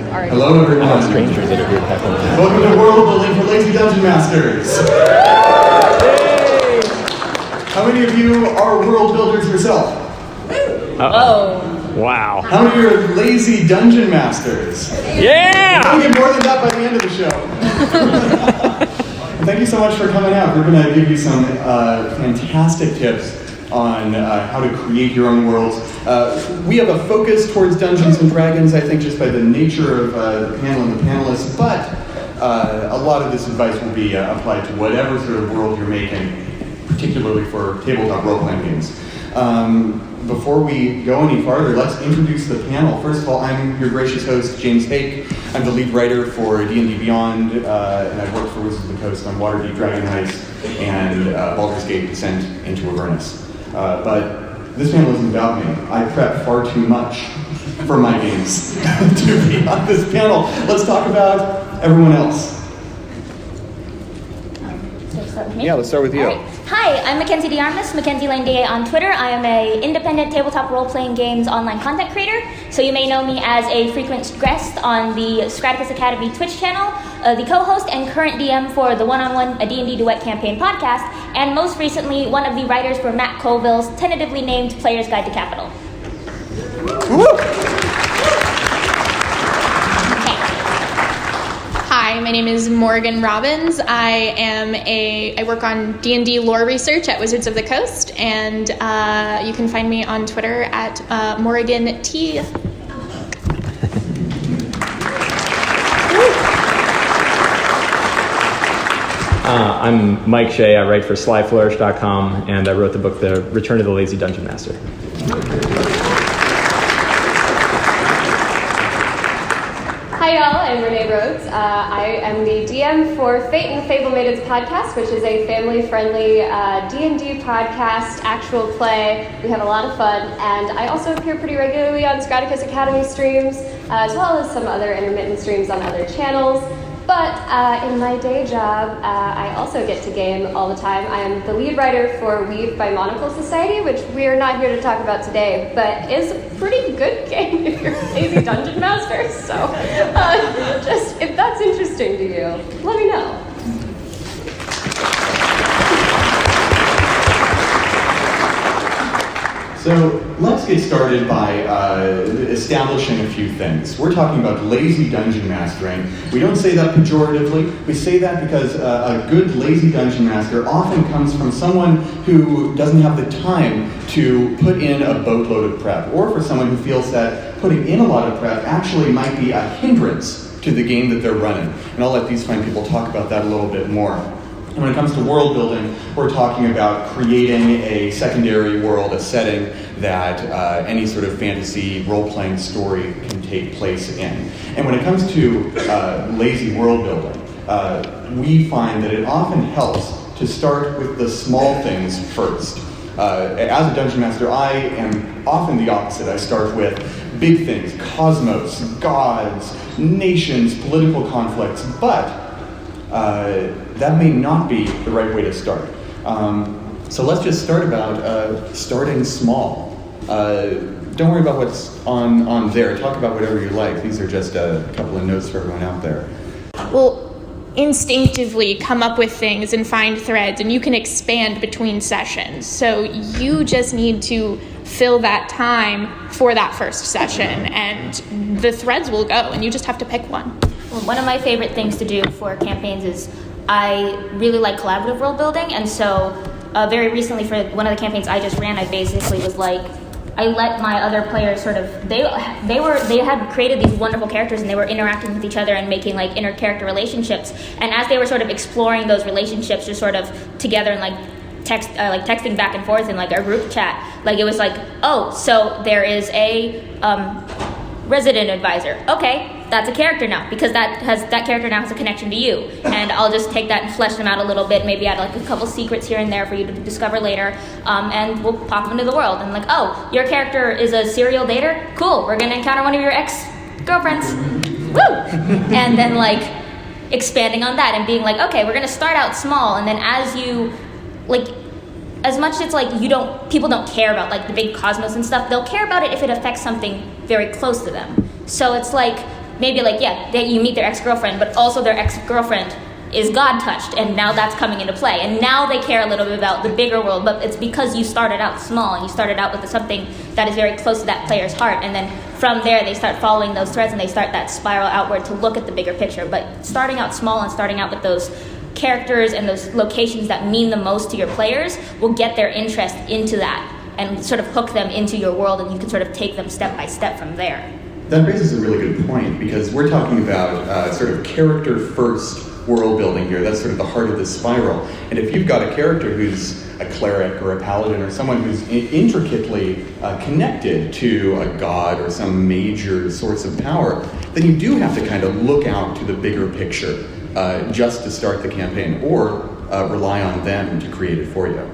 already. Hello, everyone. Strangers that are here to have fun. Welcome to Worldbuilding for Lazy Dungeon Masters. How many of you are world builders yourself? Oh. Wow. How many are lazy dungeon masters? Yeah! We'll get more than that by the end of the show. Thank you so much for coming out. We're going to give you some fantastic tips on how to create your own worlds. We have a focus towards Dungeons and Dragons, I think, just by the nature of the panel and the panelists, but a lot of this advice will be applied to whatever sort of world you're making, particularly for tabletop role-playing games. Before we go any farther, let's introduce the panel. First of all, I'm your gracious host, James Haeck. I'm the lead writer for D&D Beyond, and I've worked for Wizards of the Coast on Waterdeep Dragon Heist and Baldur's Gate Descent into Avernus. But this panel isn't about me. I prep far too much for my games to be on this panel. Let's talk about everyone else. Yeah, let's start with you. Hi, I'm Makenzie De Armas, Makenzie Lane DA on Twitter. I am an independent tabletop role-playing games online content creator, so you may know me as a frequent guest on the Scraticus Academy Twitch channel, the co-host and current DM for the One-on-One A D&D Duet Campaign podcast, and most recently, one of the writers for Matt Colville's tentatively named Player's Guide to Capital. Woo! Hi, my name is Morrigan Robbins. I work on D&D lore research at Wizards of the Coast, and you can find me on Twitter at Morrigan T. I'm Mike Shea. I write for Flourish.com, and I wrote the book The Return of the Lazy Dungeon Master. Hi y'all, I'm Renee Rhodes. I am the DM for Fate and the Fable Maidens podcast, which is a family-friendly D&D podcast, actual play. We have a lot of fun, and I also appear pretty regularly on Scraticus Academy streams, as well as some other intermittent streams on other channels. But in my day job, I also get to game all the time. I am the lead writer for Weave by Monocle Society, which we are not here to talk about today, but is a pretty good game if you're a lazy dungeon master. So just if that's interesting to you, let me know. So let's get started by establishing a few things. We're talking about lazy dungeon mastering. We don't say that pejoratively. We say that because a good lazy dungeon master often comes from someone who doesn't have the time to put in a boatload of prep, or for someone who feels that putting in a lot of prep actually might be a hindrance to the game that they're running. And I'll let these fine people talk about that a little bit more. And when it comes to world building, we're talking about creating a secondary world, a setting that any sort of fantasy role-playing story can take place in. And when it comes to lazy world building, we find that it often helps to start with the small things first. As a dungeon master, I am often the opposite. I start with big things, cosmos, gods, nations, political conflicts, but that may not be the right way to start. So let's just start about starting small. Don't worry about what's on there. Talk about whatever you like. These are just a couple of notes for everyone out there. Well, instinctively come up with things and find threads, and you can expand between sessions. So you just need to fill that time for that first session, and the threads will go, and you just have to pick one. Well, one of my favorite things to do for campaigns is I really like collaborative world building, and so very recently for one of the campaigns I just ran, I basically was like, I let my other players sort of, they had created these wonderful characters, and they were interacting with each other and making like inter-character relationships, and as they were sort of exploring those relationships just sort of together and like texting back and forth in like a group chat, like it was like, oh, so there is a resident advisor. Okay, that's a character now, because that character now has a connection to you, and I'll just take that and flesh them out a little bit, maybe add like a couple secrets here and there for you to discover later, and we'll pop them into the world. And like, oh, your character is a serial dater? Cool, we're gonna encounter one of your ex-girlfriends. Woo! And then like expanding on that and being like, okay, we're gonna start out small, and then as you like, as much as it's like people don't care about like the big cosmos and stuff, they'll care about it if it affects something very close to them. So it's like maybe like, yeah, you meet their ex-girlfriend, but also their ex-girlfriend is God touched, and now that's coming into play. And now they care a little bit about the bigger world, but it's because you started out small and you started out with something that is very close to that player's heart. And then from there, they start following those threads and they start that spiral outward to look at the bigger picture. But starting out small and starting out with those characters and those locations that mean the most to your players will get their interest into that and sort of hook them into your world, and you can sort of take them step by step from there. That raises a really good point, because we're talking about sort of character-first world building here. That's sort of the heart of this spiral. And if you've got a character who's a cleric or a paladin or someone who's intricately connected to a god or some major source of power, then you do have to kind of look out to the bigger picture just to start the campaign, or rely on them to create it for you.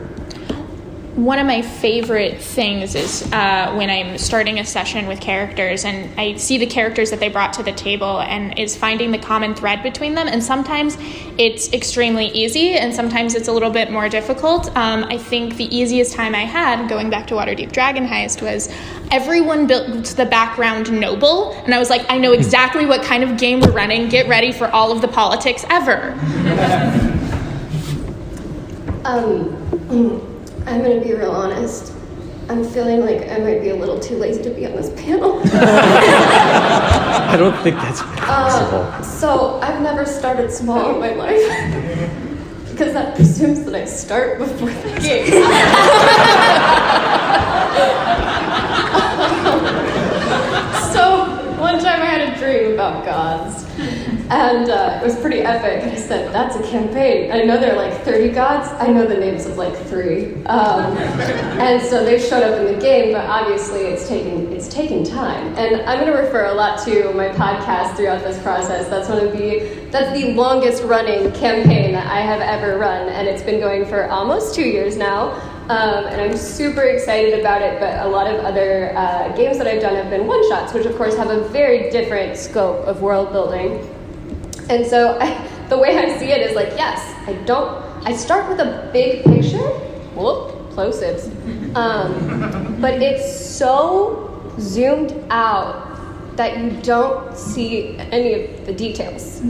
One of my favorite things is when I'm starting a session with characters and I see the characters that they brought to the table, and is finding the common thread between them. And sometimes it's extremely easy and sometimes it's a little bit more difficult. I think the easiest time I had, going back to Waterdeep Dragon Heist, was everyone built the background noble. And I was like, I know exactly what kind of game we're running. Get ready for all of the politics ever. I'm going to be real honest. I'm feeling like I might be a little too lazy to be on this panel. I don't think that's possible. So I've never started small in my life, because that presumes that I start before the game. So one time I had a dream about gods, and it was pretty epic. And I said, that's a campaign. I know there are like 30 gods. I know the names of like 3. And so they showed up in the game, but obviously it's taking time. And I'm going to refer a lot to my podcast throughout this process. That's the longest running campaign that I have ever run, and it's been going for almost 2 years now. And I'm super excited about it, but a lot of other games that I've done have been one-shots, which of course have a very different scope of world building. And so the way I see it is like, yes, I start with a big picture, plosives, but it's so zoomed out that you don't see any of the details.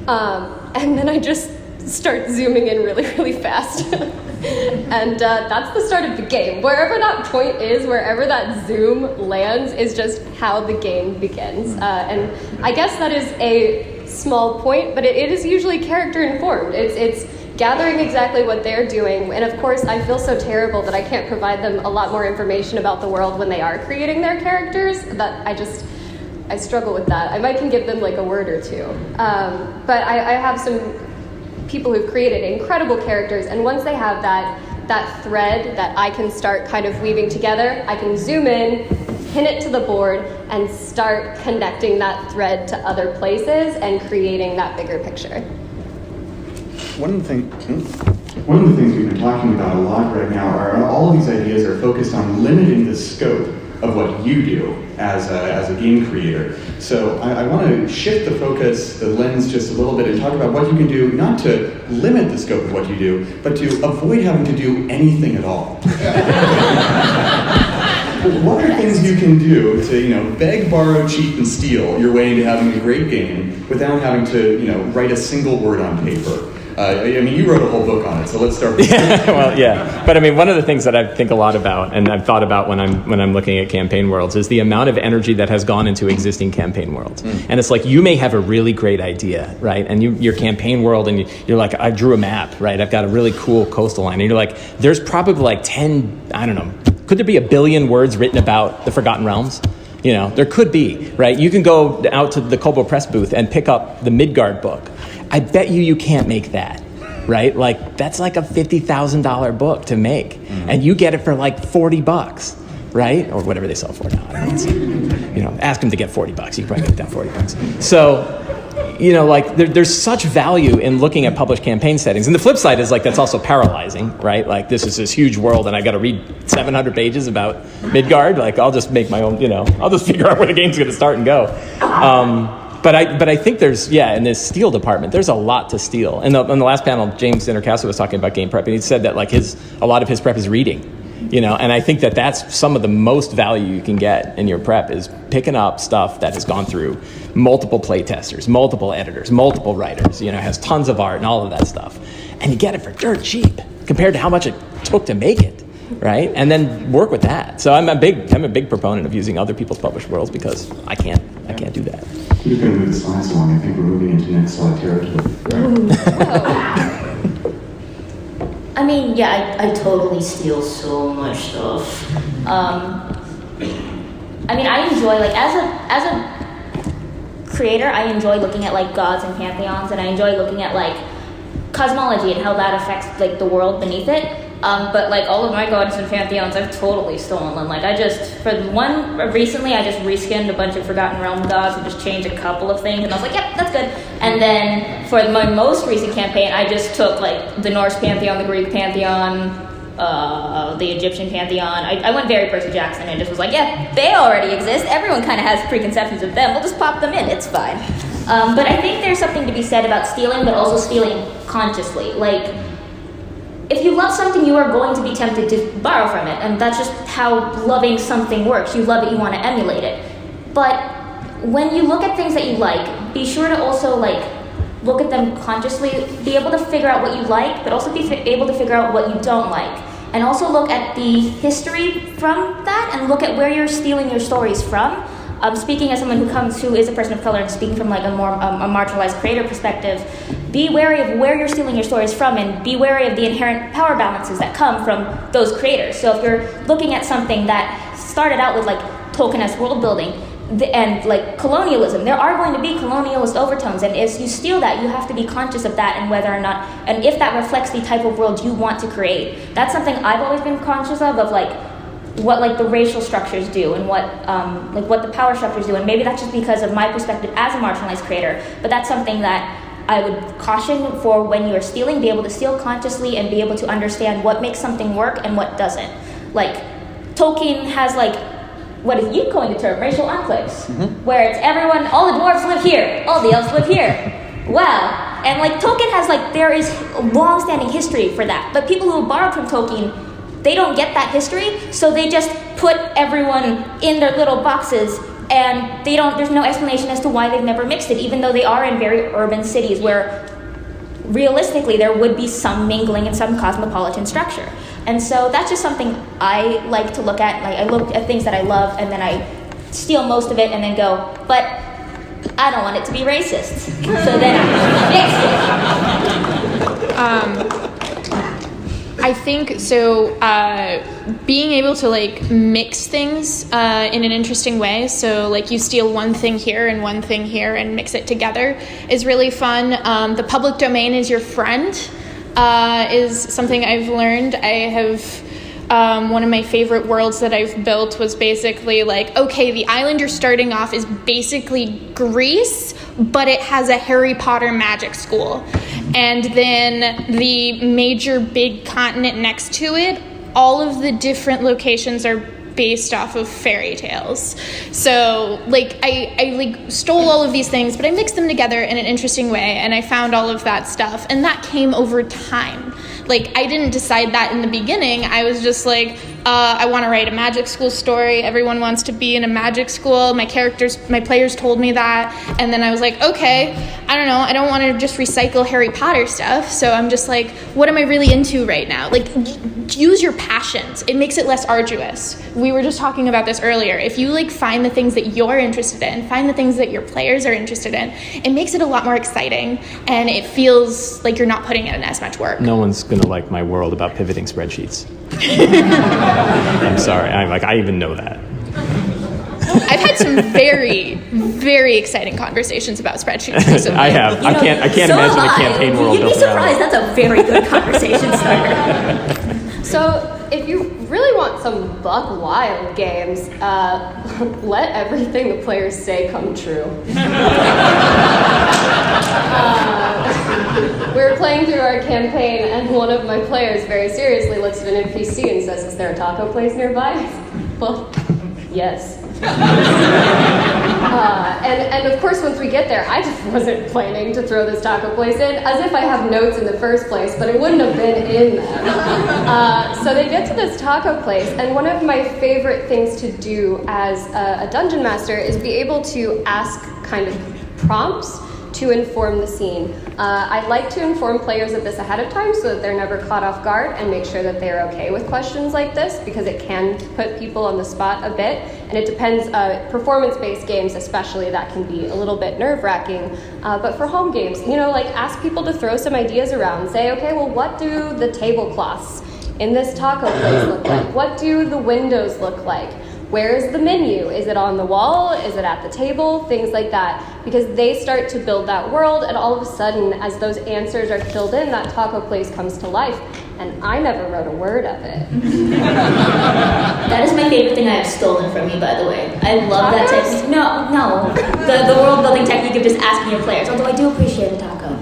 And then I just start zooming in really, really fast. And that's the start of the game. Wherever that point is, wherever that zoom lands, is just how the game begins. And I guess that is a small point, but it is usually character informed. It's gathering exactly what they're doing. And of course, I feel so terrible that I can't provide them a lot more information about the world when they are creating their characters, that I struggle with that. I might can give them like a word or two. But I have some people who've created incredible characters, and once they have that thread that I can start kind of weaving together, I can zoom in, pin it to the board, and start connecting that thread to other places and creating that bigger picture. One of the things we've been talking about a lot right now are all of these ideas are focused on limiting the scope of what you do as a game creator. So I want to shift the focus, the lens just a little bit, and talk about what you can do, not to limit the scope of what you do, but to avoid having to do anything at all. What are things you can do to, beg, borrow, cheat, and steal your way into having a great game without having to, write a single word on paper? You wrote a whole book on it, so let's start with that. But one of the things that I think a lot about, and I've thought about when I'm looking at campaign worlds, is the amount of energy that has gone into existing campaign worlds. And it's like, you may have a really great idea, right? And your campaign world, and you're like, I drew a map, right? I've got a really cool coastal line. And you're like, there's probably like 10, I don't know, could there be 1 billion words written about the Forgotten Realms? There could be, right? You can go out to the Kobo Press booth and pick up the Midgard book. I bet you can't make that, right? Like, that's like a $50,000 book to make, and you get it for like $40, right? Or whatever they sell for now. I don't know. Ask them to get $40. You can probably get it down $40. So, there's such value in looking at published campaign settings. And the flip side is, like, that's also paralyzing, right? Like, this is this huge world, and I got to read 700 pages about Midgard. Like, I'll just make my own, I'll just figure out where the game's going to start and go. But I think there's, in this steal department, there's a lot to steal. And on the last panel, James Haeck was talking about game prep, and he said that, like, a lot of his prep is reading. And I think that that's some of the most value you can get in your prep is picking up stuff that has gone through multiple playtesters, multiple editors, multiple writers, has tons of art and all of that stuff. And you get it for dirt cheap compared to how much it took to make it, right? And then work with that. So I'm a big proponent of using other people's published worlds because I can't do that. You're going to move the slides along. I think we're moving into next slide territory. I mean, yeah, I totally steal so much stuff. I mean, I enjoy, like, as a creator, I enjoy looking at, like, gods and pantheons, and I enjoy looking at, like, cosmology and how that affects, like, the world beneath it. But, like, all of my gods and pantheons, I've totally stolen them. Like, recently I just reskinned a bunch of Forgotten Realm gods and just changed a couple of things, and I was like, yep, that's good. And then for my most recent campaign, I just took, like, the Norse pantheon, the Greek pantheon, the Egyptian pantheon. I went very Percy Jackson and just was like, yeah, they already exist. Everyone kind of has preconceptions of them. We'll just pop them in. It's fine. But I think there's something to be said about stealing, but also stealing consciously. Like, if you love something, you are going to be tempted to borrow from it, and that's just how loving something works. You love it, you want to emulate it. But when you look at things that you like, be sure to also, like, look at them consciously, be able to figure out what you like, but also be able to figure out what you don't like. And also look at the history from that, and look at where you're stealing your stories from. Speaking as someone who is a person of color and speaking from, like, a more a marginalized creator perspective, be wary of where you're stealing your stories from, and be wary of the inherent power balances that come from those creators. So if you're looking at something that started out with, like, Tolkien-esque world building and, like, colonialism, there are going to be colonialist overtones, and as you steal that, you have to be conscious of that and whether or not, and if that reflects the type of world you want to create. That's something I've always been conscious of, like, what, like, the racial structures do and what the power structures do, and maybe that's just because of my perspective as a marginalized creator, but that's something that I would caution for when you're stealing. Be able to steal consciously and be able to understand what makes something work and what doesn't. Like, Tolkien has, like, what is you coined the term, racial enclaves, where it's everyone, all the dwarves live here, all the elves live here. Wow. And, like, Tolkien has, like, there is long-standing history for that, but people who borrowed from Tolkien, they don't get that history, so they just put everyone in their little boxes, and there's no explanation as to why they've never mixed it, even though they are in very urban cities where realistically there would be some mingling and some cosmopolitan structure. And so that's just something I like to look at. Like, I look at things that I love, and then I steal most of it and then go, but I don't want it to be racist. So then I mix it. I think so. Being able to, like, mix things in an interesting way. So, like, you steal one thing here and one thing here and mix it together is really fun. The public domain is your friend is something I've learned. I have one of my favorite worlds that I've built was basically like, okay, the island you're starting off is basically Greece, but it has a Harry Potter magic school. And then the major big continent next to it, all of the different locations are based off of fairy tales. So, like, I like stole all of these things, but I mixed them together in an interesting way, and I found all of that stuff, and that came over time. Like, I didn't decide that in the beginning. I was just like, I want to write a magic school story. Everyone wants to be in a magic school. My players told me that. And then I was like, okay, I don't know. I don't want to just recycle Harry Potter stuff. So I'm just like, what am I really into right now? Like, use your passions. It makes it less arduous. We were just talking about this earlier. If you, like, find the things that you're interested in, find the things that your players are interested in, it makes it a lot more exciting. And it feels like you're not putting in as much work. No one's going to like my world about pivoting spreadsheets. I'm sorry. I even know that. I've had some very, very exciting conversations about spreadsheets recently. I have. I can't imagine a campaign world You'd be built around surprised. it. That's a very good conversation starter. So, if you really want some buck wild games, let everything the players say come true. We were playing through our campaign, and one of my players very seriously looks at an NPC and says, "Is there a taco place nearby?" Well, yes. And of course, once we get there, I just wasn't planning to throw this taco place in, as if I have notes in the first place, but it wouldn't have been in them. So they get to this taco place, and one of my favorite things to do as a dungeon master is be able to ask kind of prompts to inform the scene. I like to inform players of this ahead of time so that they're never caught off guard and make sure that they're okay with questions like this, because it can put people on the spot a bit, and it depends, performance-based games especially, that can be a little bit nerve-wracking, but for home games, like ask people to throw some ideas around. Say, okay, well, what do the tablecloths in this taco place look like? What do the windows look like? Where is the menu? Is it on the wall? Is it at the table? Things like that. Because they start to build that world, and all of a sudden, as those answers are filled in, that taco place comes to life. And I never wrote a word of it. That is my favorite thing I have stolen from you, by the way. I love that technique. No. The world building technique of just asking your players, although I do appreciate a taco.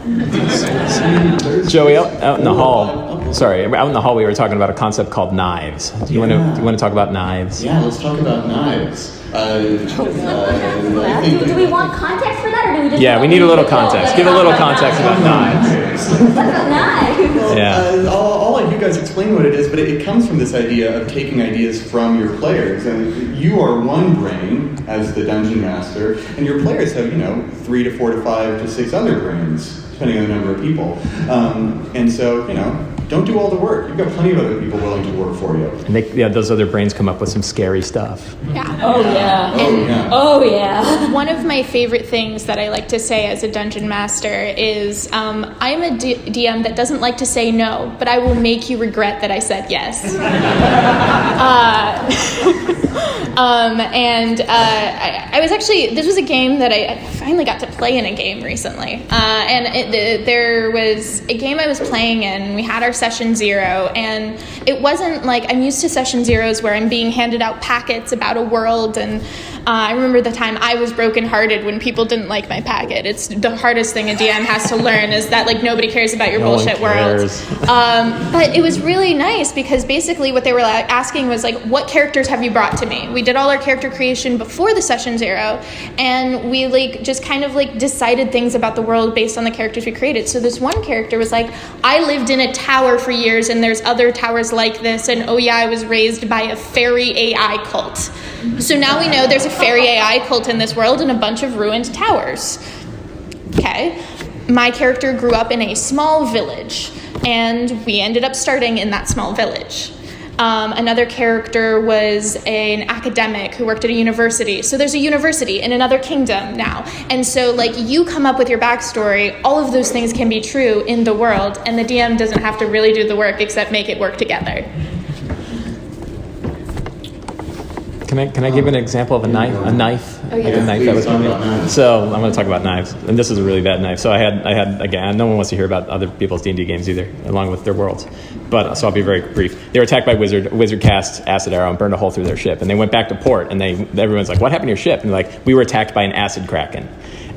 Joey, out in the hall. Sorry, out in the hall we were talking about a concept called knives. Do you want to talk about knives? Yeah, let's talk about knives. Do we want context for that, or do we just? Yeah, we need a little context. Give a little context about knives. About knives. Yeah. I'll let you guys explain what it is, but it comes from this idea of taking ideas from your players. And you are one brain as the dungeon master, and your players have 3 to 4 to 5 to 6 other brains, depending on the number of people. And so don't do all the work. You've got plenty of other people willing to work for you. And those other brains come up with some scary stuff. Yeah. Oh yeah. Oh yeah. One of my favorite things that I like to say as a dungeon master is I'm a DM that doesn't like to say no, but I will make you regret that I said yes. I was actually, this was a game that I finally got to play in a game recently. There was a game I was playing in. We had our session 0, and it wasn't like, I'm used to session 0s where I'm being handed out packets about a world, and I remember the time I was brokenhearted when people didn't like my packet. It's the hardest thing a DM has to learn, is that nobody cares about your bullshit world. But it was really nice because basically what they were asking was what characters have you brought to me? We did all our character creation before the session 0, and we just kind of decided things about the world based on the characters we created. So this one character was I lived in a tower for years, and there's other towers like this, and oh yeah, I was raised by a fairy AI cult. So now we know there's a fairy AI cult in this world and a bunch of ruined towers. Okay. My character grew up in a small village, and we ended up starting in that small village. Another character was an academic who worked at a university. So there's a university in another kingdom now. And so you come up with your backstory, all of those things can be true in the world, and the DM doesn't have to really do the work except make it work together. Can I give an example of a knife? A knife? Oh, yeah. Like a knife that was coming. So I'm going to talk about knives, and this is a really bad knife. So I had again, no one wants to hear about other people's D&D games either, along with their worlds. But so I'll be very brief. They were attacked by a wizard. A wizard cast acid arrow and burned a hole through their ship. And they went back to port, and everyone's like, "What happened to your ship?" And they're like, "We were attacked by an acid kraken."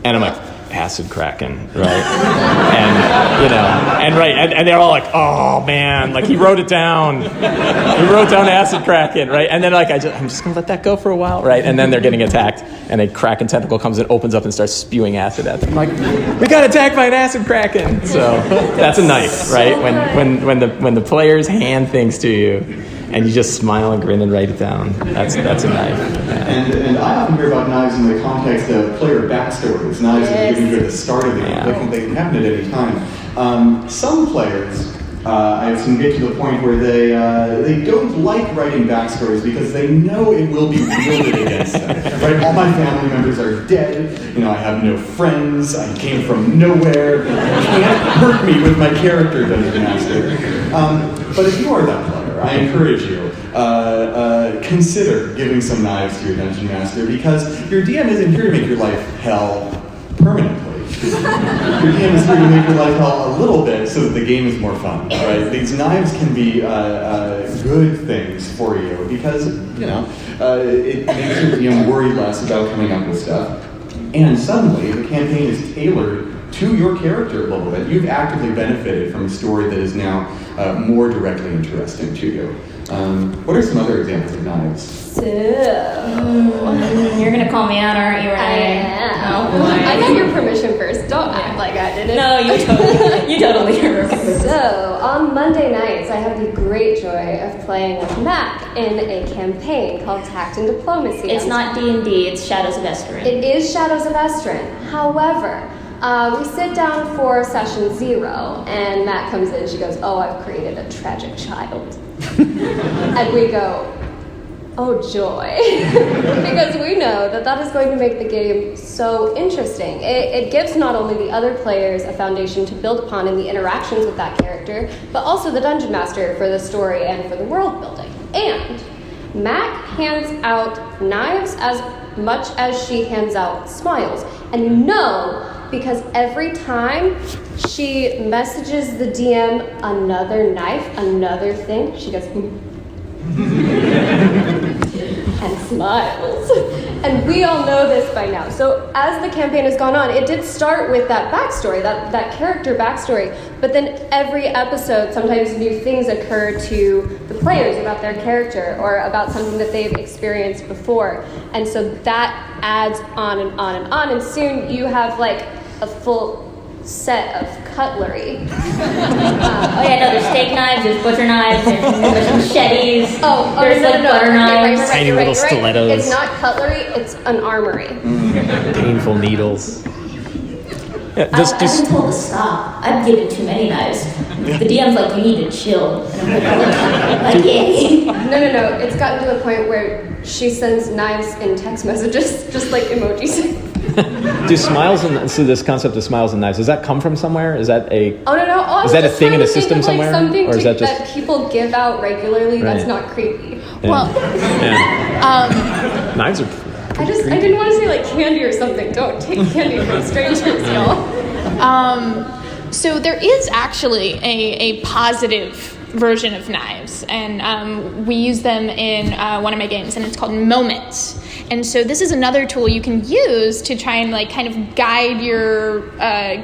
And I'm like, acid kraken, right? And they're all like, "Oh man!" He wrote it down. He wrote down acid kraken, right? And then I'm just gonna let that go for a while, right? And then they're getting attacked, and a kraken tentacle comes and opens up and starts spewing acid at them. I'm like, we got attacked by an acid kraken. So that's a knife, right? When the players hand things to you, and you just smile and grin and write it down. That's a knife. Yeah. And I often hear about knives in the context of player backstories. Knives are given you at the start of the game. They can happen at any time. Some players, I've seen get to the point where they don't like writing backstories because they know it will be wielded against them. Right? All my family members are dead. I have no friends. I came from nowhere. You can't hurt me with my character, Dungeon Master. But if you are that player, I encourage you, consider giving some knives to your Dungeon Master, because your DM isn't here to make your life hell permanently. Your DM is here to make your life hell a little bit so that the game is more fun. Right? These knives can be good things for you because it makes your DM worry less about coming up with stuff. And suddenly, the campaign is tailored to your character a little bit. You've actively benefited from a story that is now more directly interesting to you. What are some other examples of knives? So, you're gonna call me out, aren't you, Renee? I got your permission first. Don't act like I did it. No, you totally are. So, on Monday nights, I have the great joy of playing with Mac in a campaign called Tact and Diplomacy. It's not D&D, it's Shadows of Esteren. It is Shadows of Esteren. However, we sit down for session 0, and Matt comes in. She goes, "Oh, I've created a tragic child." And we go, "Oh, joy." Because we know that is going to make the game so interesting. It gives not only the other players a foundation to build upon in the interactions with that character, but also the Dungeon Master for the story and for the world building. And Mac hands out knives as much as she hands out smiles. And you know, because every time she messages the DM another knife, another thing, she goes, and smiles. And we all know this by now. So as the campaign has gone on, it did start with that backstory, that character backstory, but then every episode, sometimes new things occur to the players about their character or about something that they've experienced before. And so that adds on and on and on, and soon you have like a full set of cutlery. There's steak knives, there's butcher knives, there's machetes, there's butter knives. Tiny little stilettos. It's not cutlery, it's an armory. Painful needles. Yeah, I've been told to stop. I've given too many knives. The DM's like, "You need to chill." And I'm like, "Okay." No. It's gotten to a point where she sends knives in text messages, just like emojis. Do smiles and so this concept of smiles and knives, does that come from somewhere? Is that a Oh no! Is that a thing in a system somewhere, Something or is that just that people give out regularly? Right. That's not creepy. Yeah. Well, knives are I didn't want to say like candy or something. Don't take candy from strangers, y'all. So there is actually a positive version of knives, and we use them in one of my games, and it's called Moments. And so this is another tool you can use to try and like kind of guide your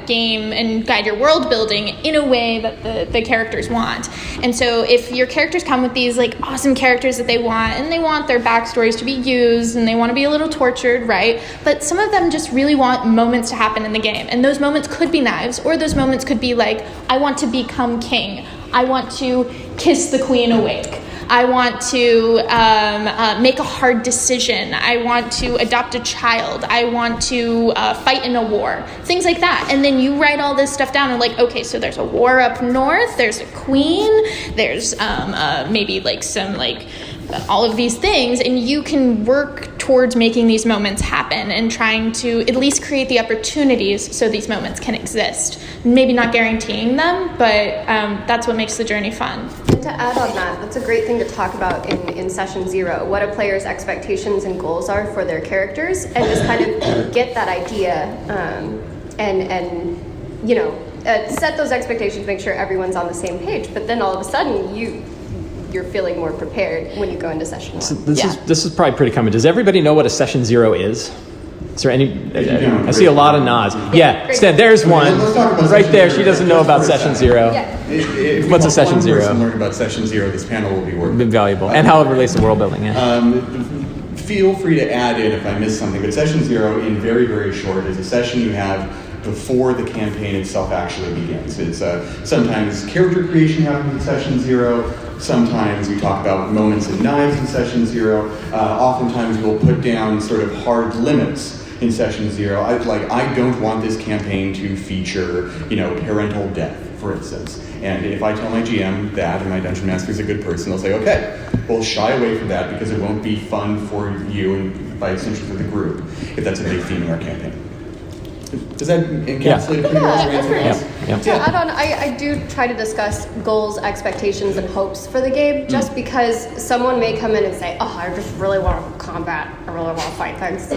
game and guide your world building in a way that the characters want. And so if your characters come with these like awesome characters that they want, and they want their backstories to be used, and they want to be a little tortured, right? But some of them just really want moments to happen in the game, and those moments could be knives, or those moments could be like, I want to become king. I want to kiss the queen awake. I want to make a hard decision. I want to adopt a child. I want to fight in a war. Things like that. And then you write all this stuff down and like, okay, so there's a war up north. There's a queen. There's maybe like some like all of these things. And you can work towards making these moments happen and trying to at least create the opportunities so these moments can exist. Maybe not guaranteeing them, but that's what makes the journey fun. And to add on that, that's a great thing to talk about in session 0, what a player's expectations and goals are for their characters, and just kind of get that idea and set those expectations, make sure everyone's on the same page. But then all of a sudden, you're feeling more prepared when you go into session 1. So this is probably pretty common. Does everybody know what a session 0 is? Is there any? I see a lot of nods. Yeah, Stan, there's one right there. She doesn't know about session 0. If What's a session 0? Learn about session 0. This panel will be worth Been valuable, and how it relates to world building. Yeah. Feel free to add in if I miss something. But session 0, in very, very short, is a session you have before the campaign itself actually begins. It's sometimes character creation happens in session 0. Sometimes we talk about moments and knives in session 0. Oftentimes we'll put down sort of hard limits in session 0. I don't want this campaign to feature, parental death, for instance. And if I tell my GM that, and my Dungeon Master is a good person, they'll say, okay, we'll shy away from that because it won't be fun for you and by extension for the group, if that's a big theme in our campaign. Does that encapsulate pretty much anything else? To add on, I do try to discuss goals, expectations, and hopes for the game, just because someone may come in and say, oh, I just really want to combat, I really want to fight things,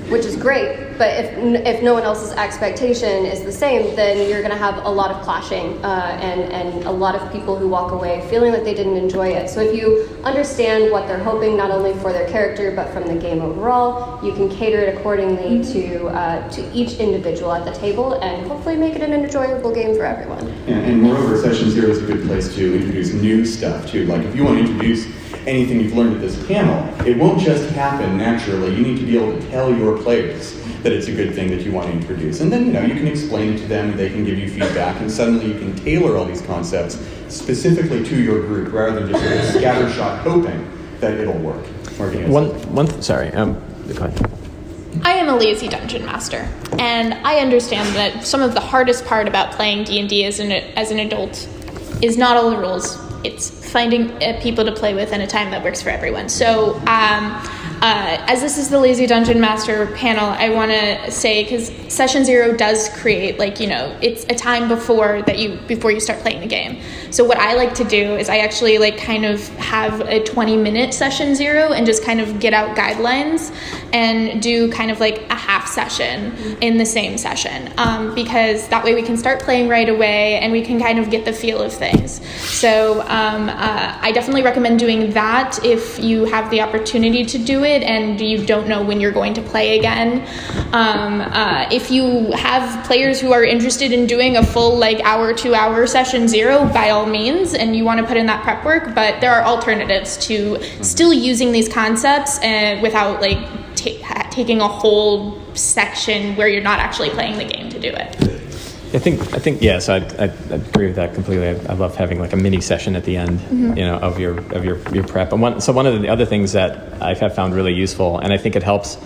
which is great, but if no one else's expectation is the same, then you're going to have a lot of clashing and a lot of people who walk away feeling like they didn't enjoy it. So if you understand what they're hoping, not only for their character, but from the game overall, you can cater it accordingly to each individual at the table, and hopefully make it an enjoyable game for everyone. And moreover, session 0 is a good place to introduce new stuff too. Like if you want to introduce anything you've learned at this panel, it won't just happen naturally. You need to be able to tell your players that it's a good thing that you want to introduce. And then, you can explain it to them, they can give you feedback, and suddenly you can tailor all these concepts specifically to your group rather than just sort of scattershot hoping that it'll work. Sorry, go ahead. I am a lazy dungeon master, and I understand that some of the hardest part about playing D&D as an adult is not all the rules. It's finding people to play with in a time that works for everyone. So, as this is the Lazy Dungeon Master panel, I want to say, because Session 0 does create, it's a time before you start playing the game. So what I like to do is I actually kind of have a 20-minute Session 0 and just kind of get out guidelines and do kind of a half session in the same session, because that way we can start playing right away and we can kind of get the feel of things. So I definitely recommend doing that if you have the opportunity to do it and you don't know when you're going to play again. If you have players who are interested in doing a full hour, 2-hour Session 0, by all means, and you want to put in that prep work, but there are alternatives to still using these concepts without taking a whole section where you're not actually playing the game to do it. I think yes, I agree with that completely. I love having a mini session at the end, of your prep. And one of the other things that I have found really useful, and I think it helps,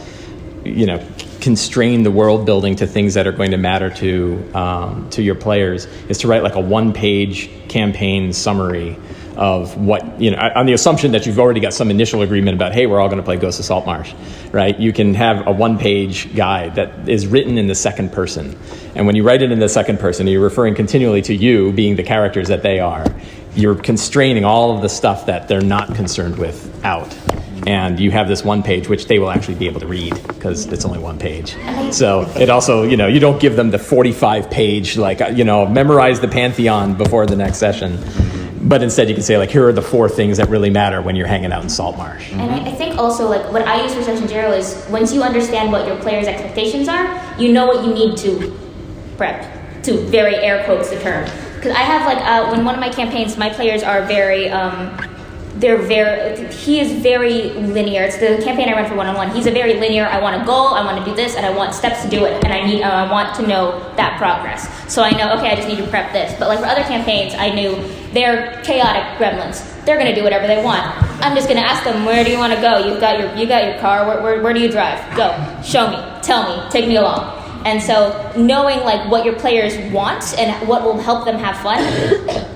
constrain the world building to things that are going to matter to your players, is to write a 1-page campaign summary of what, on the assumption that you've already got some initial agreement about, hey, we're all going to play Ghost of Saltmarsh, right? You can have a 1-page guide that is written in the second person. And when you write it in the second person, you're referring continually to you being the characters that they are. You're constraining all of the stuff that they're not concerned with out. And you have this 1 page, which they will actually be able to read because it's only 1 page. So it also, you don't give them the 45-page, memorize the pantheon before the next session. But instead you can say, here are the 4 things that really matter when you're hanging out in Saltmarsh. And I think also, what I use for Session 0 is once you understand what your players' expectations are, you know what you need to prep, to very air quotes the term. Because I have, when one of my campaigns, my players are very, he is very linear. It's the campaign I run for one-on-one. He's a very linear, I want a goal, I want to do this, and I want steps to do it, and I want to know that progress. So I know, okay, I just need to prep this. But for other campaigns, I knew they're chaotic gremlins. They're going to do whatever they want. I'm just going to ask them, where do you want to go? You got your car, where do you drive? Go, show me, tell me, take me along. And so knowing what your players want and what will help them have fun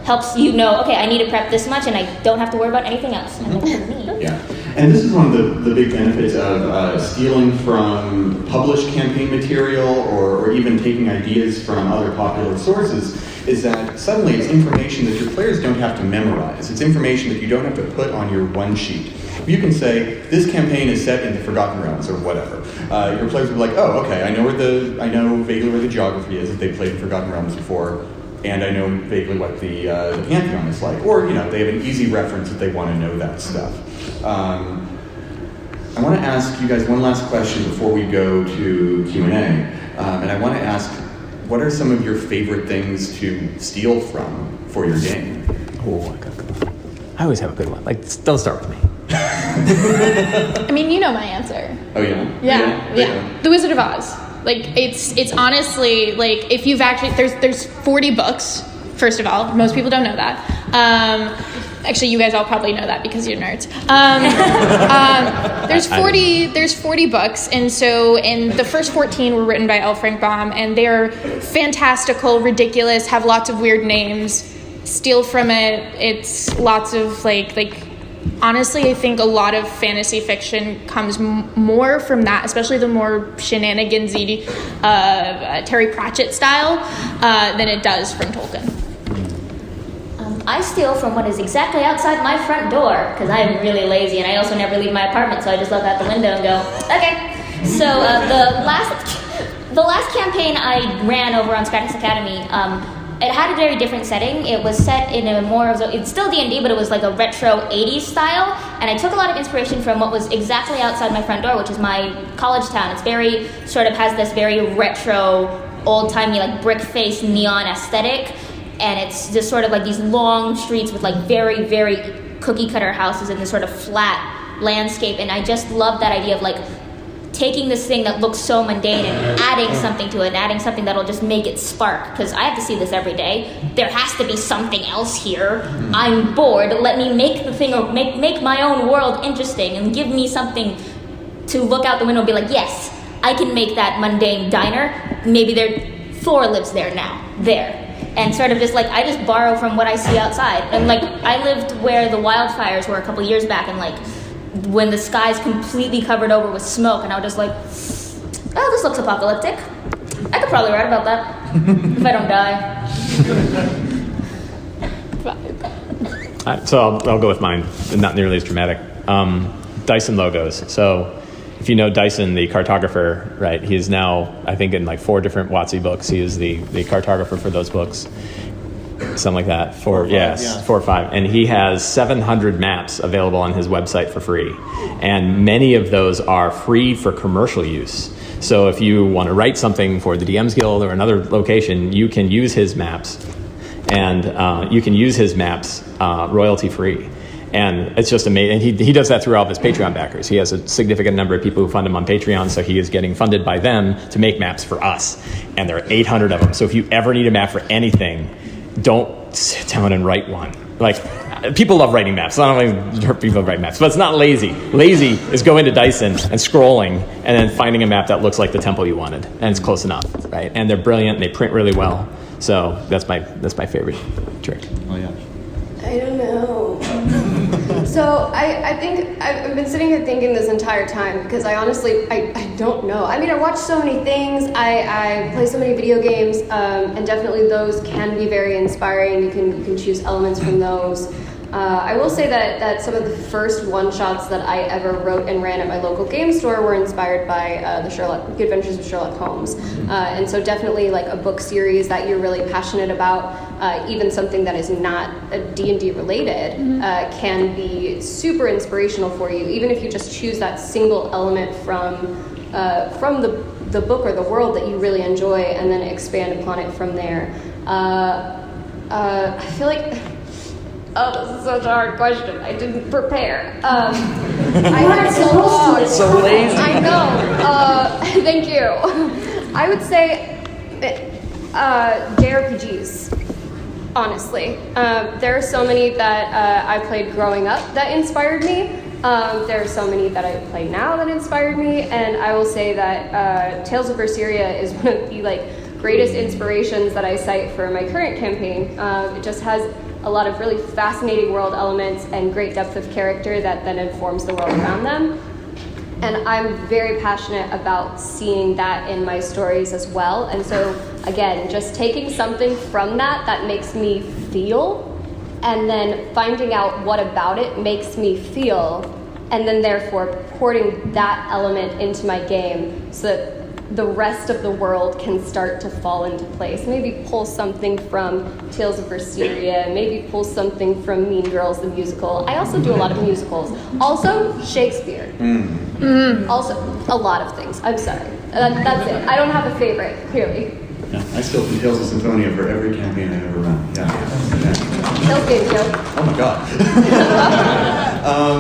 helps you know, okay, I need to prep this much and I don't have to worry about anything else. And that's me. Yeah, and this is one of the big benefits of stealing from published campaign material or even taking ideas from other popular sources, is that suddenly it's information that your players don't have to memorize. It's information that you don't have to put on your one sheet. You can say, this campaign is set in the Forgotten Realms or whatever. Your players will be like, oh, okay, I know vaguely where the geography is if they played Forgotten Realms before, and I know vaguely what the Pantheon is like. Or, they have an easy reference if they want to know that stuff. I want to ask you guys one last question before we go to Q&A. And I want to ask, what are some of your favorite things to steal from for your game? Oh, I always have a good one. Don't start with me. I mean, you know my answer. Oh, yeah? Yeah. The Wizard of Oz. It's honestly, if you've actually, there's 40 books, first of all. Most people don't know that. Actually, you guys all probably know that because you're nerds. There's 40 books, and the first 14 were written by L. Frank Baum, and they're fantastical, ridiculous, have lots of weird names. Steal from it. It's lots of honestly, I think a lot of fantasy fiction comes more from that, especially the more shenanigansy Terry Pratchett style, than it does from Tolkien. I steal from what is exactly outside my front door, because I'm really lazy, and I also never leave my apartment, so I just look out the window and go, okay. So the last campaign I ran over on Scratch's Academy, it had a very different setting. It was set in a more of it's still D&D, but it was a retro 80s style, and I took a lot of inspiration from what was exactly outside my front door, which is my college town. It's very, has this very retro, old-timey, brick-faced neon aesthetic, and it's just these long streets with very, very cookie cutter houses in this sort of flat landscape, and I just love that idea of like taking this thing that looks so mundane and adding something to it, and adding something that'll just make it spark, because I have to see this every day. There has to be something else here. I'm bored. Let me make the thing, or make my own world interesting, and give me something to look out the window and be like, yes, I can make that mundane diner. Maybe Thor lives there now. There. And sort of just like, I just borrow from what I see outside. And like, I lived where the wildfires were a couple years back, and like, when the sky's completely covered over with smoke, and I was just like, oh, this looks apocalyptic. I could probably write about that if I don't die. So I'll go with mine, not nearly as dramatic. Dyson logos. So if you know Dyson, the cartographer, right, he is now, I think, in like 4 different WotC books. He is the cartographer for those books. Something like that. 4 or 5. And he has 700 maps available on his website for free. And many of those are free for commercial use. So if you want to write something for the DMs Guild or another location, you can use his maps. And royalty free. And it's just amazing. And he does that through all of his Patreon backers. He has a significant number of people who fund him on Patreon, so he is getting funded by them to make maps for us. And there are 800 of them. So if you ever need a map for anything, don't sit down and write one. Like, people love writing maps. I don't know if people write maps, but it's not lazy. Lazy is going to Dyson and scrolling and then finding a map that looks like the temple you wanted, and it's close enough, right? And they're brilliant, and they print really well. So that's my favorite trick. Oh yeah. I don't know. So I think I've been sitting here thinking this entire time, because I honestly, I don't know. I mean, I watch so many things, I play so many video games, and definitely those can be very inspiring. You can choose elements from those. I will say that some of the first one-shots that I ever wrote and ran at my local game store were inspired by the Adventures of Sherlock Holmes. And so definitely like a book series that you're really passionate about, even something that is not D&D related, can be super inspirational for you, even if you just choose that single element from the book or the world that you really enjoy, and then expand upon it from there. I feel like... Oh, this is such a hard question. I didn't prepare. I had so long. So lazy. I know. Thank you. I would say JRPGs, honestly. There are so many that I played growing up that inspired me. There are so many that I play now that inspired me. And I will say that Tales of Berseria is one of the greatest inspirations that I cite for my current campaign. It just has a lot of really fascinating world elements and great depth of character that then informs the world around them. And I'm very passionate about seeing that in my stories as well. And so, again, just taking something from that makes me feel, and then finding out what about it makes me feel, and then therefore porting that element into my game so that the rest of the world can start to fall into place. Maybe pull something from Tales of Berseria, maybe pull something from Mean Girls, the musical. I also do a lot of musicals. Also, Shakespeare. Also, a lot of things. I'm sorry. That's it. I don't have a favorite, clearly. Yeah, I still do Tales of Symphonia for every campaign I've ever run. Yeah. Tales game joke. Oh my god.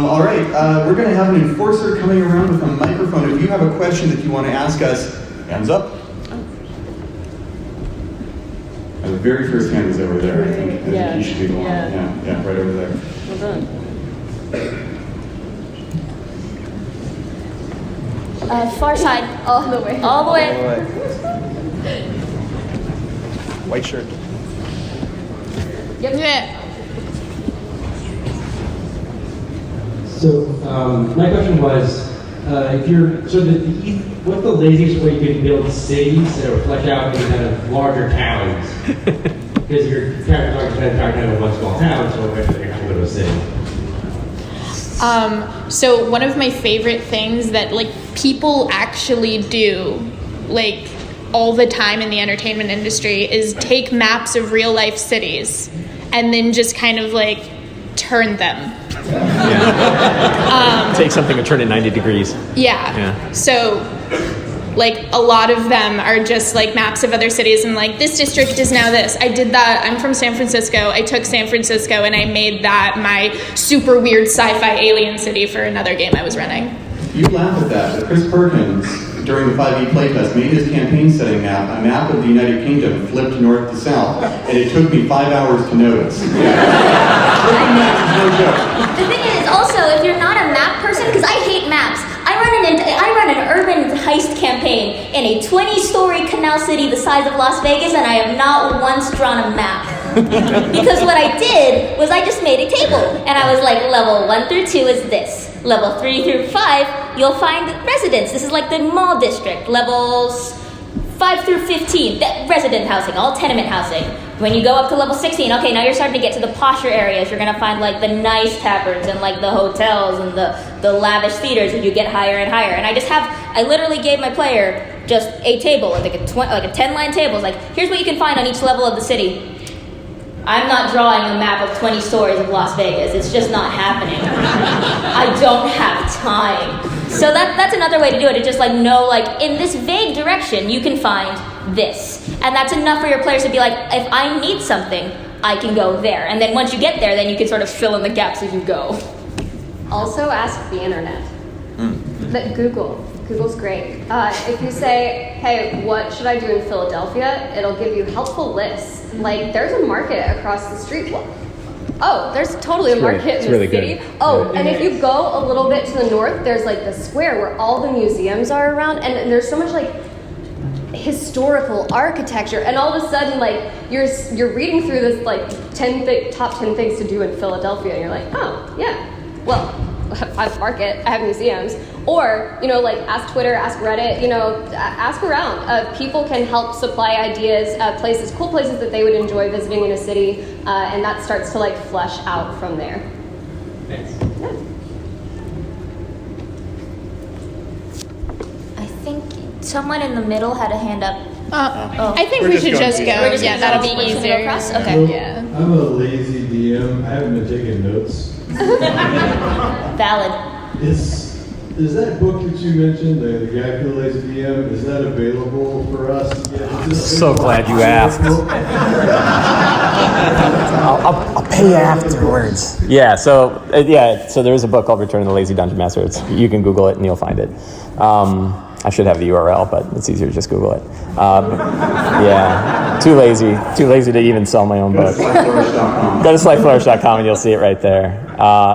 All right, we're going to have an enforcer coming around with a microphone. If you have a question that you want to ask us, hands up. The very first hand is over there, I think. I think you should be the one. Yeah, right over there. Well done. Far side. All the way. All the way. White shirt. Yep. Yeah. So my question was, what's the laziest way you can build cities that would flesh out into kind of larger towns? Because your characters aren't going to try to have one small town, so eventually they have to go to a city. So one of my favorite things that people actually do, all the time in the entertainment industry, is take maps of real life cities and then just kind of turn them. Take something and turn it 90 degrees. Yeah. So Like a lot of them are just like maps of other cities and like this district is now this. I did that. I'm from San Francisco. I took San Francisco and I made that my super weird sci-fi alien city for another game I was running. You laugh at that, but Chris Perkins, during the 5e playtest, made his campaign setting map a map of the United Kingdom flipped north to south, and it took me 5 hours to notice. Flipping maps is no joke. The thing is, also, if you're not a map person, because I hate maps, I run an urban heist campaign in a 20-story canal city the size of Las Vegas, and I have not once drawn a map. Because what I did was I just made a table, and I was like, level 1 through 2 is this. Level 3 through 5, you'll find residents. This is like the mall district. Levels 5 through 15, resident housing, all tenement housing. When you go up to level 16, okay, now you're starting to get to the posher areas. You're gonna find like the nice taverns and like the hotels and the lavish theaters, and you get higher and higher. And I literally gave my player just a table, like a 10-line table. It's like, here's what you can find on each level of the city. I'm not drawing a map of 20 stories of Las Vegas. It's just not happening. I don't have time. So that's another way to do it. It's just like, no, like in this vague direction, you can find this. And that's enough for your players to be like, if I need something, I can go there. And then once you get there, then you can sort of fill in the gaps as you go. Also ask the internet. Google's great. If you say, hey, what should I do in Philadelphia? It'll give you helpful lists. Like, there's a market across the street. Oh, there's totally a market in the city. Good. Oh, and if you go a little bit to the north, there's like the square where all the museums are around, and there's so much like historical architecture, and all of a sudden, like you're reading through this like top 10 things to do in Philadelphia, and you're like, oh yeah, well, I have a market, I have museums. Or, like ask Twitter, ask Reddit, ask around. People can help supply ideas, cool places that they would enjoy visiting in a city, and that starts to like flesh out from there. Thanks. Yeah. I think someone in the middle had a hand up. I think we should just go. Yeah, that'll be easier. Okay. So, I'm a lazy DM. I haven't been taking notes. Valid. Is that book that you mentioned, the Guide for the Lazy DM, is that available for us to get? So glad you asked. I'll pay you afterwards. Yeah, so there is a book called Return of the Lazy Dungeon Master. You can Google it and you'll find it. I should have the URL, but it's easier to just Google it. Too lazy to even sell my own book. Go to slightflourish.com and you'll see it right there.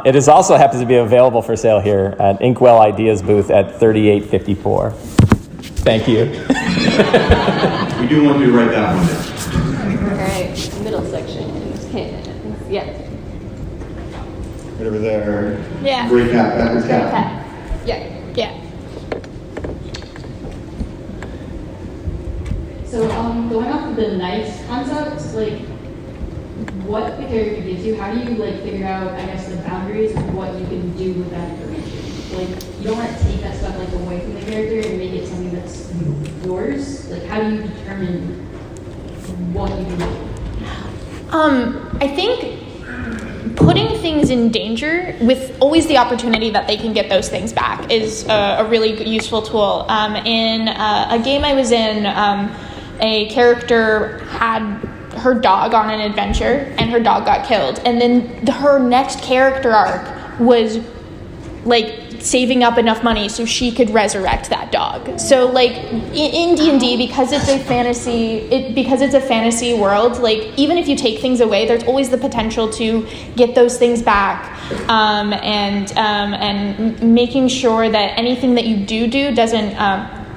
It is also happens to be available for sale here at Inkwell Ideas booth at 3854. Thank you. We do want you to write that one down. All right, middle section. Yeah. Right over there. Yeah. Gray cap, backwards cap. Yeah. Yeah. So going off of the nice concept, like what the character gives you, how do you like figure out, I guess, the boundaries of what you can do with that information? Like you don't want to take that stuff like away from the character and make it something that's yours. Like how do you determine what you can do? I think putting things in danger with always the opportunity that they can get those things back is a really useful tool. In a game I was in, a character had her dog on an adventure and her dog got killed, and then her next character arc was like saving up enough money so she could resurrect that dog. So like in D&D, because it's a fantasy world, like even if you take things away, there's always the potential to get those things back, and making sure that anything that you do doesn't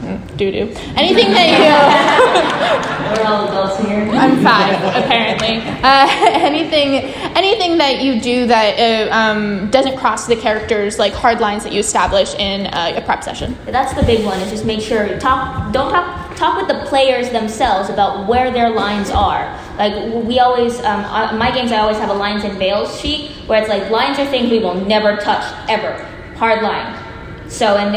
anything that you We're all adults here. I'm 5 apparently. Anything that you do that doesn't cross the character's like hard lines that you establish in a prep session. That's the big one, is just make sure don't talk with the players themselves about where their lines are. Like we always, in my games I always have a lines and veils sheet where it's like lines are things we will never touch ever. Hard line. So, and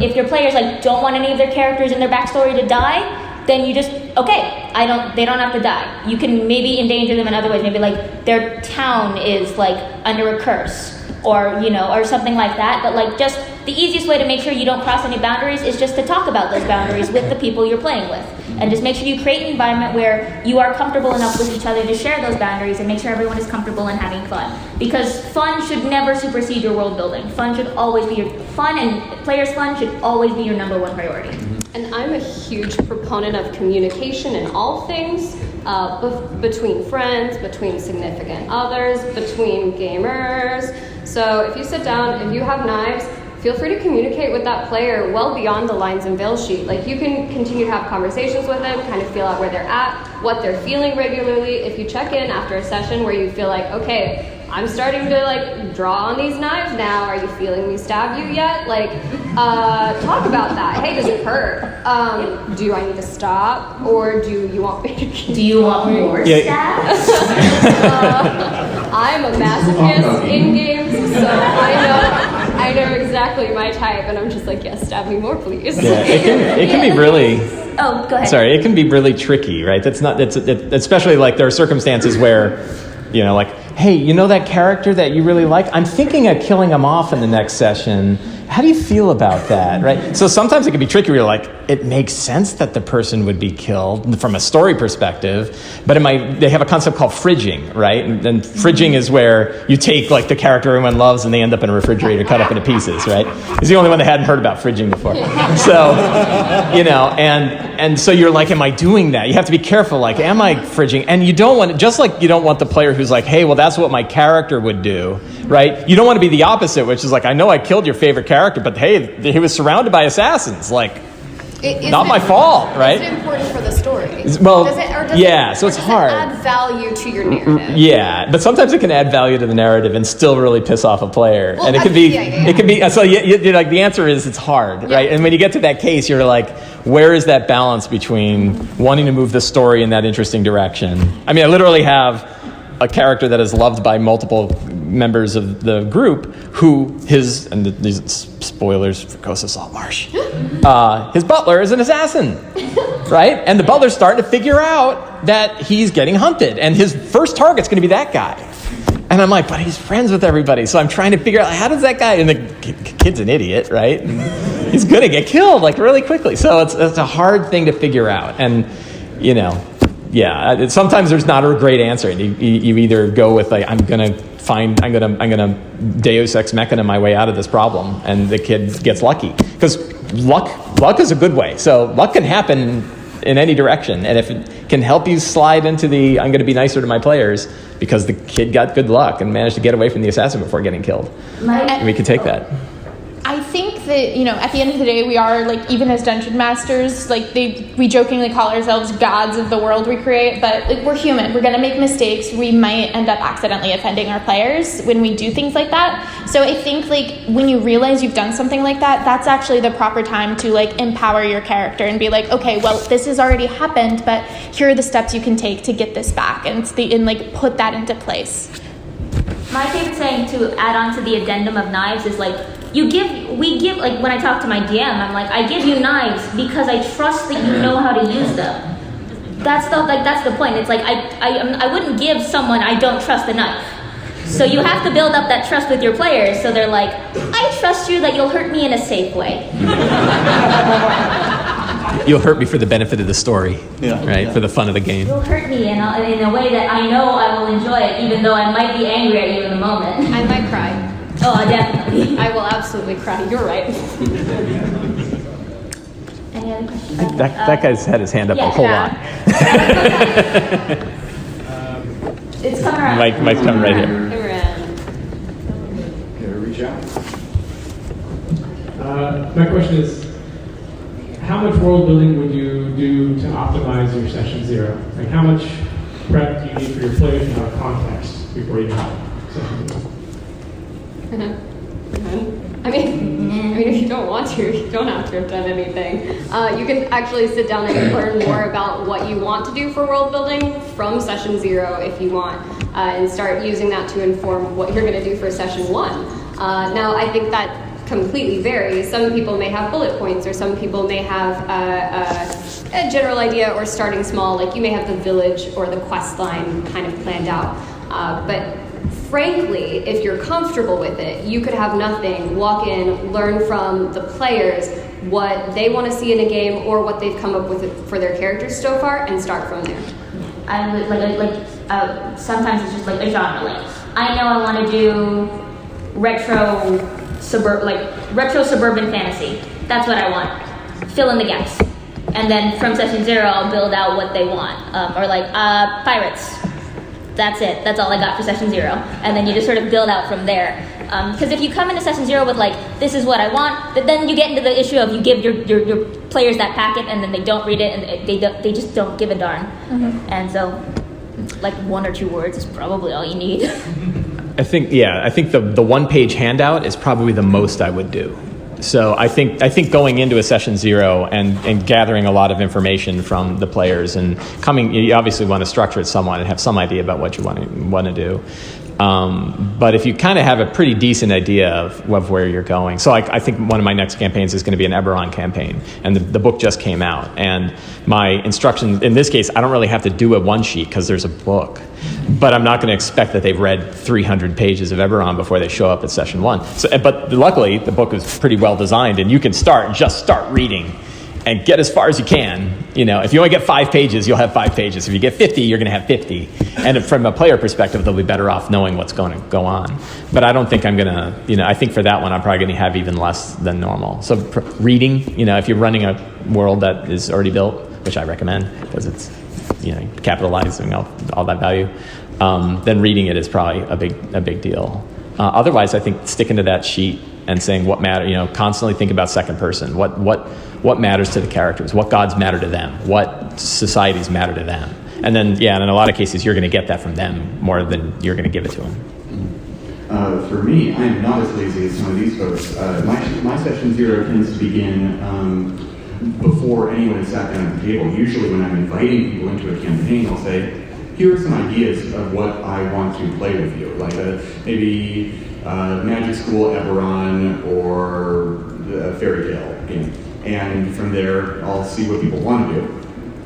if your players like don't want any of their characters in their backstory to die, then you just, they don't have to die. You can maybe endanger them in other ways. Maybe like their town is like under a curse or something like that. But like just the easiest way to make sure you don't cross any boundaries is just to talk about those boundaries with the people you're playing with. And just make sure you create an environment where you are comfortable enough with each other to share those boundaries and make sure everyone is comfortable and having fun. Because fun should never supersede your world building. Fun should always be fun, and players' fun should always be your number one priority. And I'm a huge proponent of communication in all things, between friends, between significant others, between gamers. So if you sit down, if you have knives, feel free to communicate with that player well beyond the lines and veil sheet. Like, you can continue to have conversations with them, kind of feel out where they're at, what they're feeling regularly. If you check in after a session where you feel like, okay, I'm starting to like draw on these knives now. Are you feeling me stab you yet? Like, talk about that. Hey, does it hurt? Do I need to stop, or do you want me to keep? Do you want more stabs? I'm a masochist in games, so I know exactly my type, and I'm just like, yes, stab me more, please. Yeah, it can be really. Oh, go ahead. Sorry, it can be really tricky, right? Especially like there are circumstances where, you know, like, hey, you know that character that you really like? I'm thinking of killing him off in the next session. How do you feel about that, right? So sometimes it can be tricky where you're like, it makes sense that the person would be killed from a story perspective, but they have a concept called fridging, right? And fridging is where you take like the character everyone loves and they end up in a refrigerator cut up into pieces, right? He's the only one that hadn't heard about fridging before. So, you know, and so you're like, am I doing that? You have to be careful, like, am I fridging? And you don't want, just like you don't want the player who's like, hey, well, that's what my character would do, right? You don't want to be the opposite, which is like, I know I killed your favorite character, but hey, he was surrounded by assassins, like, not my fault, right? Is it important for the story? Well, does so it's hard. Does it add value to your narrative? Yeah, but sometimes it can add value to the narrative and still really piss off a player. Well, and it can be, so you're like, the answer is it's hard, right? And when you get to that case, you're like, where is that balance between wanting to move the story in that interesting direction? I mean, I literally have a character that is loved by multiple members of the group and these spoilers for Ghost of Saltmarsh, his butler is an assassin, right? And the butler's starting to figure out that he's getting hunted, and his first target's going to be that guy. And I'm like, but he's friends with everybody, so I'm trying to figure out, how does that guy, and the kid's an idiot, right? And he's going to get killed, like, really quickly. So it's a hard thing to figure out, and, you know, yeah, sometimes there's not a great answer. You either go with like, I'm gonna Deus Ex Machina my way out of this problem, and the kid gets lucky, because luck is a good way. So luck can happen in any direction, and if it can help you slide into the I'm going to be nicer to my players because the kid got good luck and managed to get away from the assassin before getting killed, we can take that. I think that, you know, at the end of the day, we are, like, even as dungeon masters, like, we jokingly call ourselves gods of the world we create, but like, we're human. We're going to make mistakes. We might end up accidentally offending our players when we do things like that. So I think, like, when you realize you've done something like that, that's actually the proper time to, like, empower your character and be like, okay, well, this has already happened, but here are the steps you can take to get this back, and like, put that into place. My favorite saying to add on to the addendum of knives is like, we give, like when I talk to my DM, I'm like, I give you knives because I trust that you know how to use them. That's the point. It's like, I wouldn't give someone I don't trust a knife. So you have to build up that trust with your players, so they're like, I trust you that you'll hurt me in a safe way. You'll hurt me for the benefit of the story, right? For the fun of the game. You'll hurt me in a way that I know I will enjoy it, even though I might be angry at you in the moment. I might cry. Oh, definitely. I will absolutely cry. You're right. Any other questions? That guy's had his hand up a whole lot. It's coming around. Mike's coming right here. Come around. Okay, reach out. My question is, how much world building would you do to optimize your session 0? Like, how much prep do you need for your players to have context before you have session 0? I mean, if you don't want to, you don't have to have done anything. You can actually sit down and learn more about what you want to do for world building from session 0 if you want, and start using that to inform what you're going to do for session 1. Now, I think that completely varies. Some people may have bullet points, or some people may have a general idea, or starting small, like you may have the village or the quest line kind of planned out. But Frankly, if you're comfortable with it, you could have nothing, walk in, learn from the players what they want to see in a game or what they've come up with for their characters so far, and start from there. I would sometimes it's just like a genre. Like, I know I want to do retro suburban fantasy. That's what I want. Fill in the gaps. And then from session 0, I'll build out what they want. Or pirates. That's it. That's all I got for session 0. And then you just sort of build out from there. Because if you come into session 0 with this is what I want, then you get into the issue of you give your players that packet and then they don't read it and they just don't give a darn. Mm-hmm. And so 1 or 2 words is probably all you need. I think the 1-page handout is probably the most I would do. So I think going into a session 0 and gathering a lot of information from the players and you obviously want to structure it somewhat and have some idea about what you want to do. But if you kind of have a pretty decent idea of where you're going. So I think one of my next campaigns is going to be an Eberron campaign. And the book just came out. And my instructions, in this case, I don't really have to do a one sheet because there's a book. But I'm not going to expect that they've read 300 pages of Eberron before they show up at session 1. But luckily, the book is pretty well designed. And you can start reading and get as far as you can. If you only get 5 pages, you'll have 5 pages. If you get 50, you're going to have 50. And from a player perspective, they'll be better off knowing what's going to go on. But I don't think I'm going to, I think for that one, I'm probably going to have even less than normal. So reading, if you're running a world that is already built, which I recommend because it's, capitalizing all that value, then reading it is probably a big deal. Otherwise, I think sticking to that sheet and saying what matter, constantly think about second person. What matters to the characters? What gods matter to them? What societies matter to them? And then, and in a lot of cases, you're going to get that from them more than you're going to give it to them. For me, I am not as lazy as some of these folks. My session 0 tends to begin before anyone has sat down at the table. Usually when I'm inviting people into a campaign, I'll say, here are some ideas of what I want to play with you. Maybe Magic School, Eberron, or a fairy tale game. And from there, I'll see what people want to do.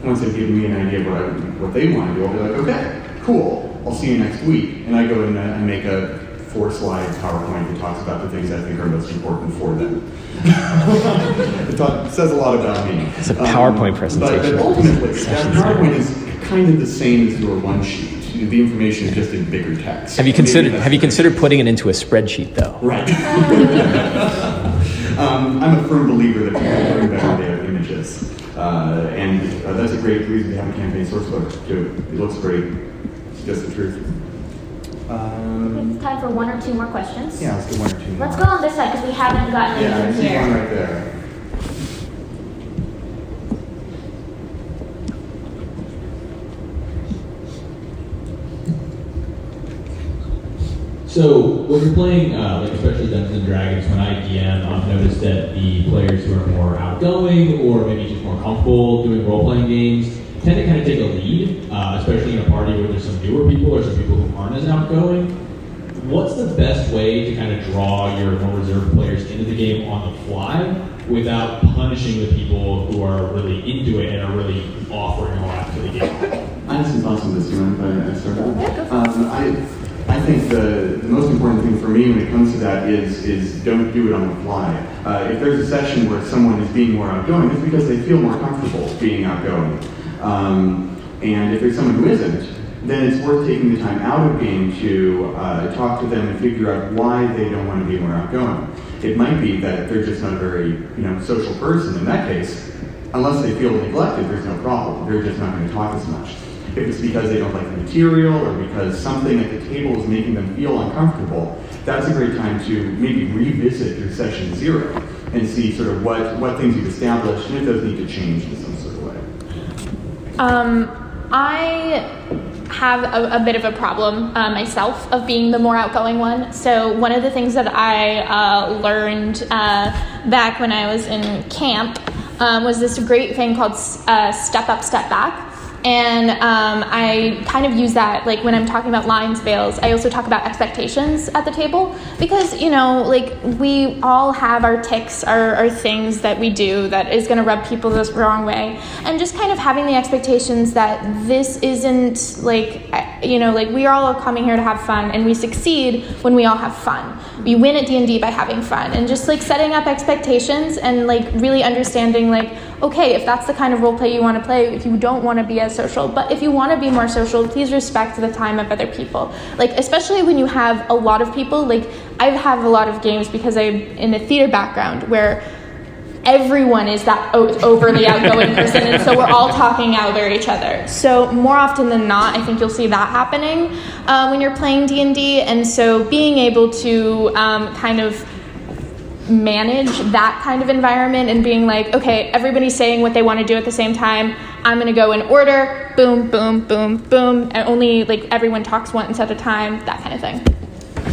Once they've given me an idea of what they want to do, I'll be like, okay, cool, I'll see you next week. And I go and I make a 4-slide PowerPoint that talks about the things I think are most important for them. It says a lot about me. It's a PowerPoint presentation. But ultimately, that PowerPoint is kind of the same as your one sheet. The information is just in bigger text. Have you considered putting it into a spreadsheet, though? Right. I'm a firm believer that people bring better data images. And that's a great reason to have a campaign source book, too. It looks great. It's just the truth. It's time for 1 or 2 more questions. Yeah, let's do 1 or 2 more. Let's go on this side because we haven't gotten I anything see here. one right there. So when you're playing, especially Dungeons and Dragons, when I DM, I've noticed that the players who are more outgoing or maybe just more comfortable doing role-playing games tend to kind of take a lead, especially in a party where there's some newer people or some people who aren't as outgoing. What's the best way to kind of draw your more reserved players into the game on the fly without punishing the people who are really into it and are really offering a lot to the game? I have some thoughts on this. Do you mind if I start out? I think the most important thing for me when it comes to that is don't do it on the fly. If there's a session where someone is being more outgoing, it's because they feel more comfortable being outgoing. And if there's someone who isn't, then it's worth taking the time out of game to talk to them and figure out why they don't want to be more outgoing. It might be that they're just not a very social person. In that case, unless they feel neglected, there's no problem. They're just not going to talk as much. If it's because they don't like the material or because something at the table is making them feel uncomfortable, that's a great time to maybe revisit your session 0 and see sort of what things you've established and if those need to change in some sort of way. I have a bit of a problem myself of being the more outgoing one. So one of the things that I learned back when I was in camp was this great thing called step up, step back. And I kind of use that, like when I'm talking about lines, veils, I also talk about expectations at the table because, we all have our tics, our things that we do that is going to rub people the wrong way. And just kind of having the expectations that this isn't like we are all coming here to have fun, and we succeed when we all have fun. We win at D&D by having fun, and just like setting up expectations and like really understanding like, okay, if that's the kind of role play you want to play, if you don't want to be as social, but if you want to be more social, please respect the time of other people. Like, especially when you have a lot of people, like I have a lot of games because I'm in a theater background where everyone is that overly outgoing person, and so we're all talking over each other. So more often than not, I think you'll see that happening when you're playing D&D, and so being able to kind of manage that kind of environment and being like, okay, everybody's saying what they want to do at the same time, I'm going to go in order, boom, boom, boom, boom, and only like everyone talks once at a time, that kind of thing.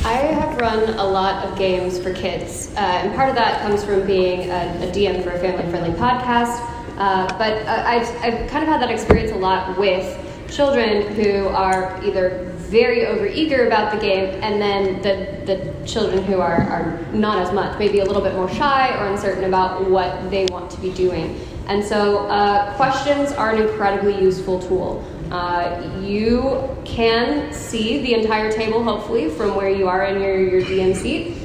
I have run a lot of games for kids, and part of that comes from being a DM for a family-friendly podcast, but I've kind of had that experience a lot with children who are either very overeager about the game, and then the children who are not as much, maybe a little bit more shy or uncertain about what they want to be doing. And so questions are an incredibly useful tool. You can see the entire table, hopefully, from where you are in your DM seat.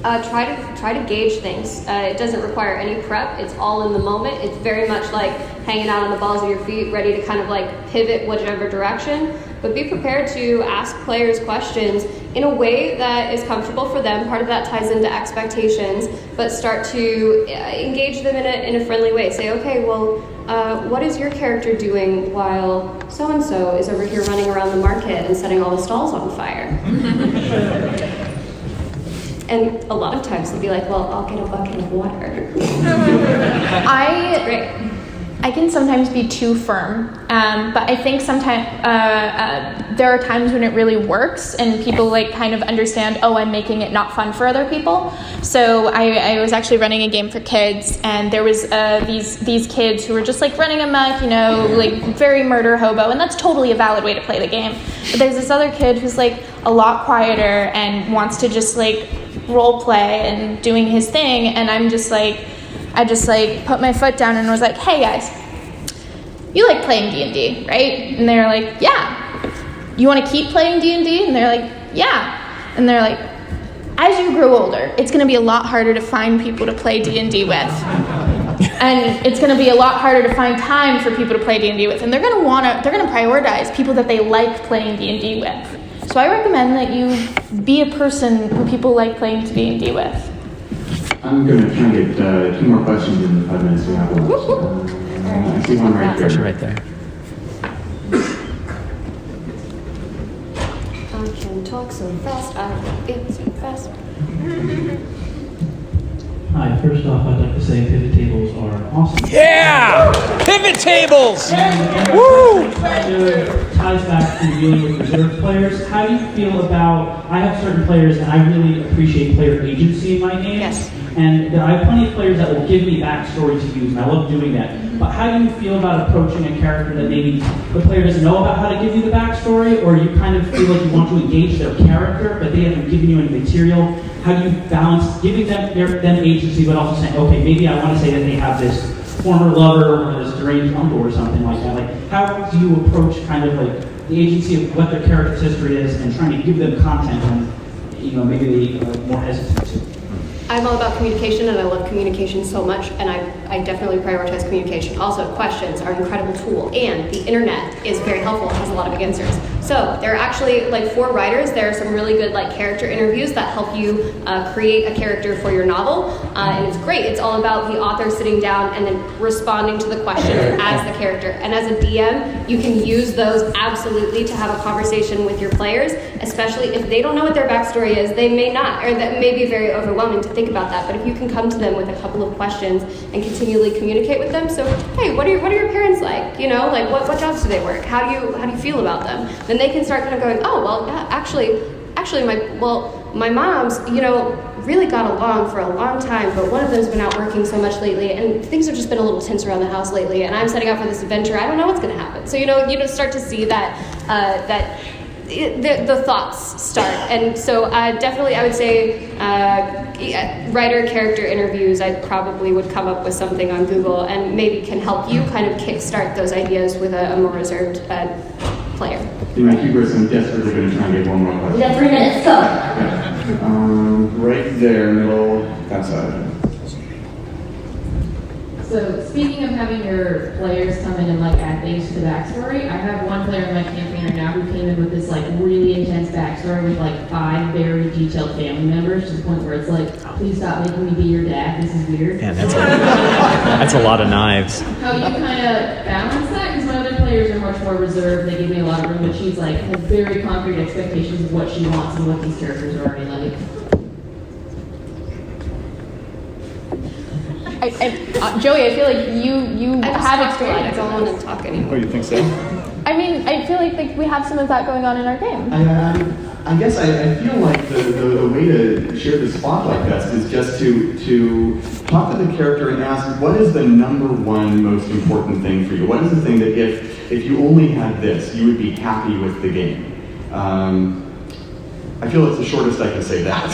Try to gauge things. It doesn't require any prep. It's all in the moment. It's very much like hanging out on the balls of your feet, ready to kind of like pivot whichever direction. But be prepared to ask players questions in a way that is comfortable for them. Part of that ties into expectations, but start to engage them in a friendly way. Say, okay, well, what is your character doing while so-and-so is over here running around the market and setting all the stalls on fire? And a lot of times they'll be like, well, I'll get a bucket of water. I can sometimes be too firm, but I think sometimes there are times when it really works and people like kind of understand, oh, I'm making it not fun for other people. So I was actually running a game for kids, and there was these kids who were just like running amok, like very murder hobo, and that's totally a valid way to play the game. But there's this other kid who's like a lot quieter and wants to just like role play and doing his thing, and I just put my foot down and was like, hey guys, you like playing D&D, right? And they're like, yeah. You want to keep playing D&D? And they're like, yeah. And they're like, as you grow older, it's going to be a lot harder to find people to play D&D with. And it's going to be a lot harder to find time for people to play D&D with. And they're going to prioritize people that they like playing D&D with. So I recommend that you be a person who people like playing D&D with. I'm going to try and get 2 more questions in the 5 minutes we have left. I see one right there. Question right there. I can talk so fast, I will answer faster. Hi, first off, I'd like to say pivot tables are awesome. Yeah! Pivot tables! Woo! It ties back to dealing with reserve players. How do you feel about, I have certain players and I really appreciate player agency in my games. Yes. And I have plenty of players that will give me backstory to use, and I love doing that. But how do you feel about approaching a character that maybe the player doesn't know about how to give you the backstory, or you kind of feel like you want to engage their character, but they haven't given you any material? How do you balance giving them agency, but also saying, okay, maybe I want to say that they have this former lover or this deranged uncle or something like that? Like, how do you approach kind of like the agency of what their character's history is and trying to give them content when, maybe they are more hesitant to? I'm all about communication, and I love communication so much, and I definitely prioritize communication. Also, questions are an incredible tool, and the internet is very helpful. It has a lot of answers. So there are actually, for writers, there are some really good character interviews that help you create a character for your novel, and it's great. It's all about the author sitting down and then responding to the questions as the character. And as a DM, you can use those absolutely to have a conversation with your players, especially if they don't know what their backstory is. They may not, or that may be very overwhelming to think about that. But if you can come to them with a couple of questions and continually communicate with them, so hey, what are your parents like? What jobs do they work? How do you feel about them? Then they can start kind of going, oh well, yeah, actually my mom's really got along for a long time, but one of them's been out working so much lately, and things have just been a little tense around the house lately, and I'm setting out for this adventure. I don't know what's going to happen. So you start to see that the thoughts start. And so definitely I would say writer character interviews, I probably would come up with something on Google and maybe can help you kind of kickstart those ideas with a more reserved player. My keepers, I'm desperately going to try and get one more question. We got 3 minutes, go. Okay. Right there, middle, that side. So speaking of having your players come in and like add things to the backstory, I have one player in my campaign right now who came in with this like really intense backstory with like 5 very detailed family members to the point where it's like, please stop making me be your dad. This is weird. Man, that's a lot of knives. How you kind of balance that? Because my other players are much more reserved. They give me a lot of room, but she's like has very concrete expectations of what she wants and what these characters are already like. Joey, I feel like you have experience. I don't want to talk anymore. Oh, you think so? I mean, I feel like we have some of that going on in our game. I guess I feel like the way to share the spotlight best is just to talk to the character and ask, what is the number one most important thing for you? What is the thing that if you only had this, you would be happy with the game? I feel it's the shortest I can say that.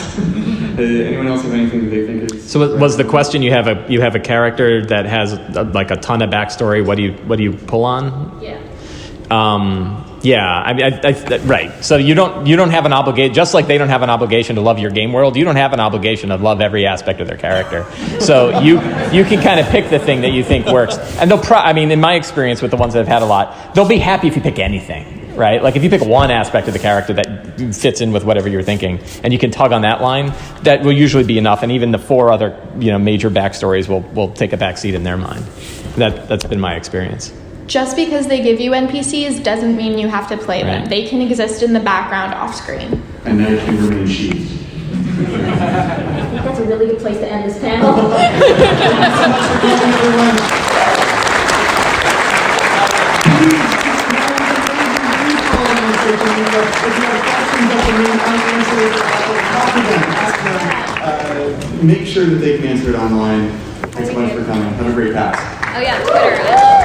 Anyone else have anything that they think is? So was the question, you have a character that has like a ton of backstory? What do you pull on? Yeah. Yeah, I mean, right. So you don't have an obligation, just like they don't have an obligation to love your game world. You don't have an obligation to love every aspect of their character. So you can kind of pick the thing that you think works. And I mean, in my experience with the ones that I've had a lot, they'll be happy if you pick anything. Right? Like if you pick one aspect of the character that fits in with whatever you're thinking, and you can tug on that line, that will usually be enough. And even the 4 other, major backstories will take a backseat in their mind. That's been my experience. Just because they give you NPCs doesn't mean you have to play them. Right. They can exist in the background off screen. And now you can remain sheathed. I think that's a really good place to end this panel. Make sure that they can answer it online. Thanks so much for coming. Have a great PAX. Oh yeah, Twitter.